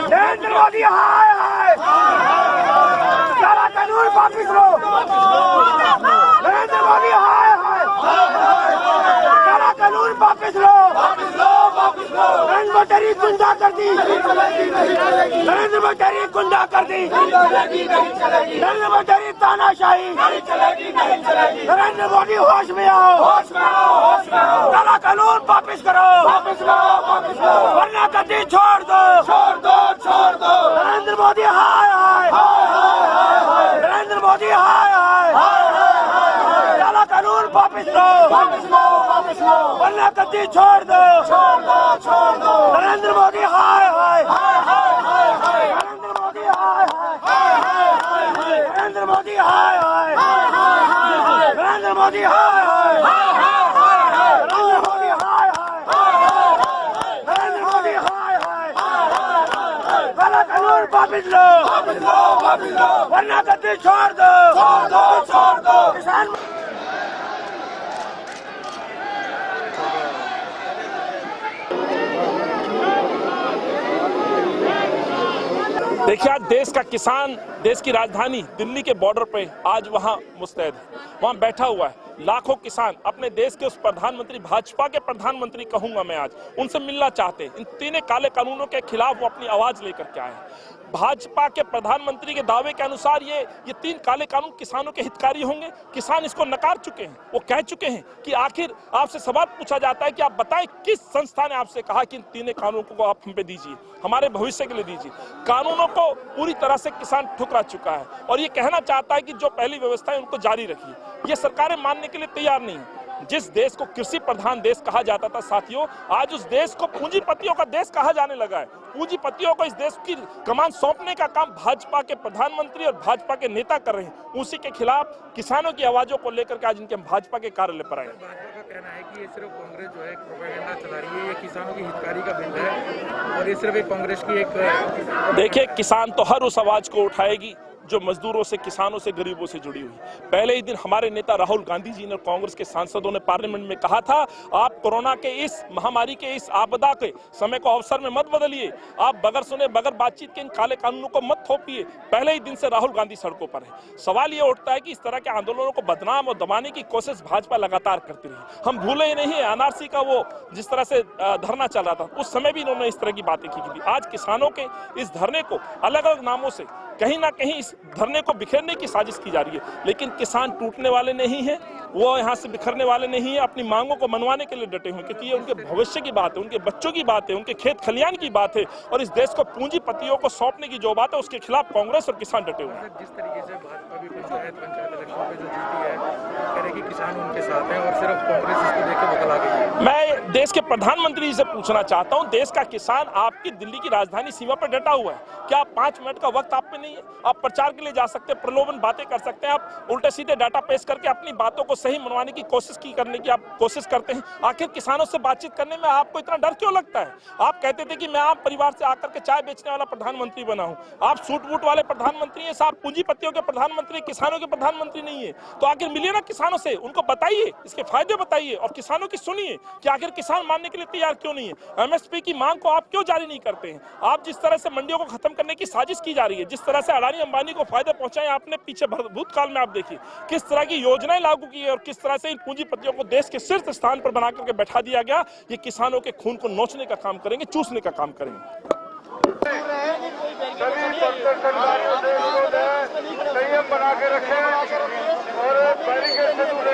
नरेंद्र मोदी हाय हाय, सारा कानून वापिस लो। नरेंद्र मोदी हाय हाय, सारा कानून वापिस लो। नरेंद्र मोदी गुंडा कर दी, नरेंद्र मोदी गुंडा कर दी, नरेंद्र मोदी तानाशाही। नरेंद्र मोदी होश में आओ, सारा कानून वापिस करो, वरना गद्दी छोड़ दो। नरेंद्र मोदी हाय हाय, नरेंद्र मोदी हाय हाय, काला कानून वापिस लो, वरना गद्दी छोड़ दो। नरेंद्र मोदी हाय हाय, नरेंद्र मोदी हाय हाय, नरेंद्र मोदी हाय हाय, नरेंद्र मोदी हाय हाय, नरेंद्र मोदी हाय हाय, नरेंद्र मोदी हाय हाय, काला कानून वापिस लो, वरना गद्दी छोड़ दो। किसान देखिए, आज देश का किसान देश की राजधानी दिल्ली के बॉर्डर पे आज वहां मुस्तैद है, वहां बैठा हुआ है। लाखों किसान अपने देश के उस प्रधानमंत्री, भाजपा के प्रधानमंत्री कहूंगा मैं आज, उनसे मिलना चाहते हैं। इन तीनों काले कानूनों के खिलाफ वो अपनी आवाज लेकर के आए हैं। भाजपा के प्रधानमंत्री के दावे के अनुसार ये तीन काले कानून किसानों के हितकारी होंगे। किसान इसको नकार चुके हैं। वो कह चुके हैं कि आखिर आपसे सवाल पूछा जाता है कि आप बताएं किस संस्था ने आपसे कहा कि इन तीनों कानूनों को आप हम पे दीजिए, हमारे भविष्य के लिए दीजिए। कानूनों को पूरी तरह से किसान ठुकरा चुका है और ये कहना चाहता है कि जो पहली व्यवस्था है उनको जारी रखिए। ये सरकारें मानने के लिए तैयार नहीं है। जिस देश को कृषि प्रधान देश कहा जाता था साथियों, आज उस देश को पूंजीपतियों का देश कहा जाने लगा है। पूंजीपतियों को इस देश की कमान सौंपने का काम भाजपा के प्रधानमंत्री और भाजपा के नेता कर रहे हैं। उसी के खिलाफ किसानों की आवाजों को लेकर के आज इनके भाजपा के कार्यालय पर आए। भाजपा का कहना है कि ये सिर्फ कांग्रेस जो है प्रोपेगेंडा चला रही है, ये किसानों की हितकारी का बिल है और ये सिर्फ एक कांग्रेस की एक। देखिए, किसान तो हर उस आवाज को उठाएगी जो मजदूरों से, किसानों से, गरीबों से जुड़ी हुई। पहले ही दिन हमारे नेता राहुल गांधी जी ने, कांग्रेस के सांसदों ने पार्लियामेंट में कहा था, आप कोरोना के इस महामारी के इस आपदा के समय को अवसर में मत बदलिए, आप बगैर सुने बगैर बातचीत के इन काले कानूनों को मत थोपिए। पहले ही दिन से राहुल गांधी सड़कों पर है। सवाल ये उठता है कि इस तरह के आंदोलनों को बदनाम और दबाने की कोशिश भाजपा लगातार करती रही। हम भूले ही नहीं एनआरसी का वो जिस तरह से धरना चल रहा था, उस समय भी इन्होंने इस तरह की बातें की थी। आज किसानों के इस धरने को अलग अलग नामों से कहीं ना कहीं इस धरने को बिखेरने की साजिश की जा रही है, लेकिन किसान टूटने वाले नहीं हैं, वो यहाँ से बिखरने वाले नहीं हैं। अपनी मांगों को मनवाने के लिए डटे हुए, क्योंकि ये उनके भविष्य की बात है, उनके बच्चों की बात है, उनके खेत खलियान की बात है और इस देश को पूंजीपतियों को सौंपने की जो बात है उसके खिलाफ कांग्रेस और किसान डटे हुए हैं। जिस तरीके से भाजपा भी पंचायत इलेक्शन में जो जीती है, कह रहे कि किसान उनके साथ हैं और सिर्फ कांग्रेस इसको देख के बदला गई है। मैं देश के प्रधानमंत्री से पूछना चाहता हूं, देश का किसान आपकी दिल्ली की राजधानी सीमा पर डटा हुआ है, क्या 5 मिनट का वक्त आप पे नहीं है? आप प्रचार के लिए जा सकते हैं, प्रलोभन बातें कर सकते हैं, आप उल्टे सीधे डाटा पेश करके अपनी बातों को सही मनवाने की करने की आप कोशिश करते हैं। आखिर किसानों से बातचीत करने में आपको इतना डर क्यों लगता है? आप कहते थे कि मैं आम परिवार से आकर के चाय बेचने वाला प्रधानमंत्री बना हूं। आप सूट बूट वाले प्रधानमंत्री हैं, साहब पूंजीपतियों के प्रधानमंत्री, किसानों के प्रधानमंत्री नहीं है। तो आखिर मिलिए ना किसानों से, उनको बताइए, इसके फायदे बताइए और किसानों की सुनिए कि आखिर किसान मानने के लिए तैयार क्यों नहीं है। एमएसपी की मांग को आप क्यों जारी नहीं करते हैं? आप जिस तरह से मंडियों को खत्म करने की साजिश की जा रही है, जिस तरह से अडानी अंबानी को फायदे पहुंचाए आपने पीछे भूतकाल में, आप देखिए किस तरह की योजनाएं लागू की है और किस तरह से इन पूंजीपतियों को देश के शीर्ष स्थान पर बना करके बैठा दिया गया। ये किसानों के खून को नोचने का काम करेंगे, चूसने का काम करेंगे। सभी प्रदर्शनकारियों से अनुरोध है, संयम बना के रखें और बैरिकेड से दूर।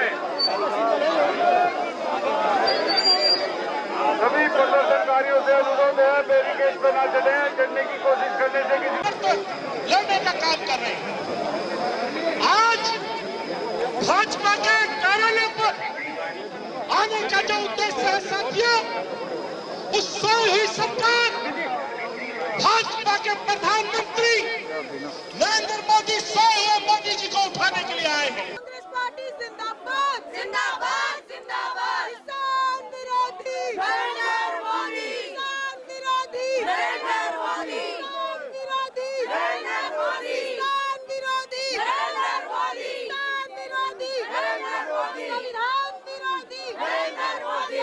सभी प्रदर्शनकारियों से अनुरोध है, बैरिकेड पर न चले, चढ़ने की कोशिश करने से किसी लड़ने का काम कर रहे हैं। आज भाजपा के कार्यालय पर आने का जो उद्देश्य है साथियों, उससे ही सरकार भाजपा के प्रधानमंत्री नरेंद्र मोदी मोदी जी को उठाने के लिए आए हैं।